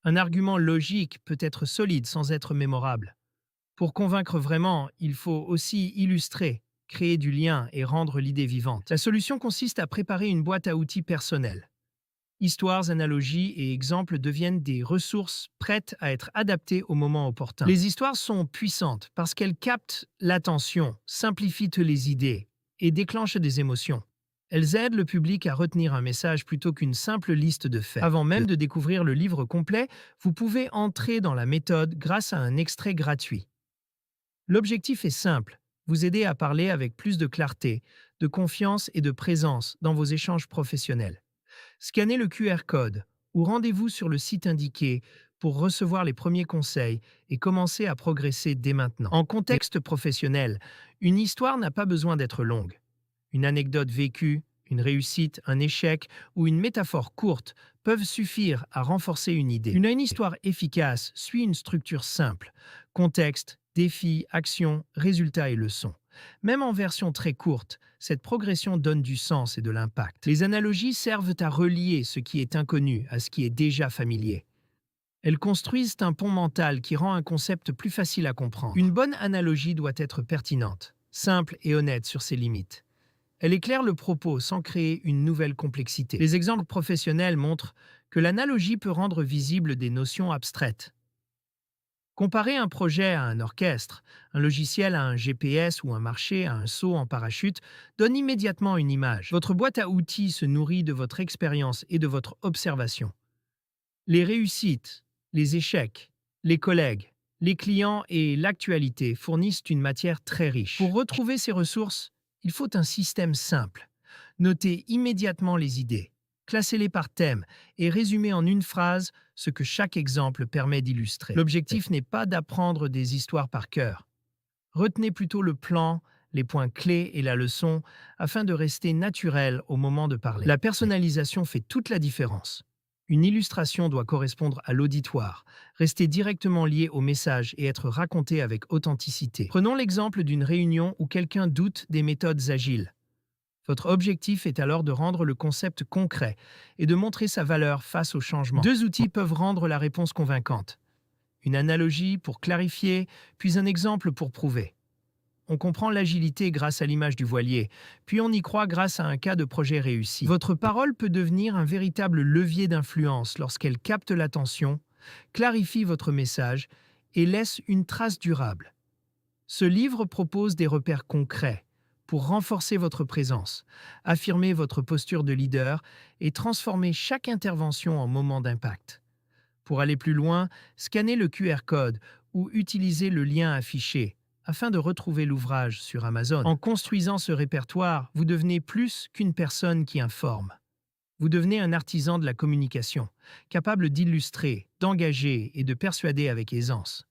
Un argument logique peut être solide sans être mémorable. Pour convaincre vraiment, il faut aussi illustrer, créer du lien et rendre l'idée vivante. La solution consiste à préparer une boîte à outils personnelle. Histoires, analogies et exemples deviennent des ressources prêtes à être adaptées au moment opportun. Les histoires sont puissantes parce qu'elles captent l'attention, simplifient les idées et déclenchent des émotions. Elles aident le public à retenir un message plutôt qu'une simple liste de faits. Avant même de découvrir le livre complet, vous pouvez entrer dans la méthode grâce à un extrait gratuit. L'objectif est simple, vous aider à parler avec plus de clarté, de confiance et de présence dans vos échanges professionnels. Scannez le QR code ou rendez-vous sur le site indiqué pour recevoir les premiers conseils et commencer à progresser dès maintenant. En contexte professionnel, une histoire n'a pas besoin d'être longue. Une anecdote vécue, une réussite, un échec ou une métaphore courte peuvent suffire à renforcer une idée. Une histoire efficace suit une structure simple: contexte, défi, action, résultat et leçon. Même en version très courte, cette progression donne du sens et de l'impact. Les analogies servent à relier ce qui est inconnu à ce qui est déjà familier. Elles construisent un pont mental qui rend un concept plus facile à comprendre. Une bonne analogie doit être pertinente, simple et honnête sur ses limites. Elle éclaire le propos sans créer une nouvelle complexité. Les exemples professionnels montrent que l'analogie peut rendre visibles des notions abstraites. Comparer un projet à un orchestre, un logiciel à un GPS ou un marché à un saut en parachute donne immédiatement une image. Votre boîte à outils se nourrit de votre expérience et de votre observation. Les réussites, les échecs, les collègues, les clients et l'actualité fournissent une matière très riche. Pour retrouver ces ressources, il faut un système simple. Notez immédiatement les idées, classez-les par thème et résumez en une phrase ce que chaque exemple permet d'illustrer. L'objectif n'est pas d'apprendre des histoires par cœur. Retenez plutôt le plan, les points clés et la leçon afin de rester naturel au moment de parler. La personnalisation fait toute la différence. Une illustration doit correspondre à l'auditoire, rester directement liée au message et être racontée avec authenticité. Prenons l'exemple d'une réunion où quelqu'un doute des méthodes agiles. Votre objectif est alors de rendre le concept concret et de montrer sa valeur face au changement. Deux outils peuvent rendre la réponse convaincante. Une analogie pour clarifier, puis un exemple pour prouver. On comprend l'agilité grâce à l'image du voilier, puis on y croit grâce à un cas de projet réussi. Votre parole peut devenir un véritable levier d'influence lorsqu'elle capte l'attention, clarifie votre message et laisse une trace durable. Ce livre propose des repères concrets pour renforcer votre présence, affirmer votre posture de leader et transformer chaque intervention en moment d'impact. Pour aller plus loin, scannez le QR code ou utilisez le lien affiché afin de retrouver l'ouvrage sur Amazon. En construisant ce répertoire, vous devenez plus qu'une personne qui informe. Vous devenez un artisan de la communication, capable d'illustrer, d'engager et de persuader avec aisance.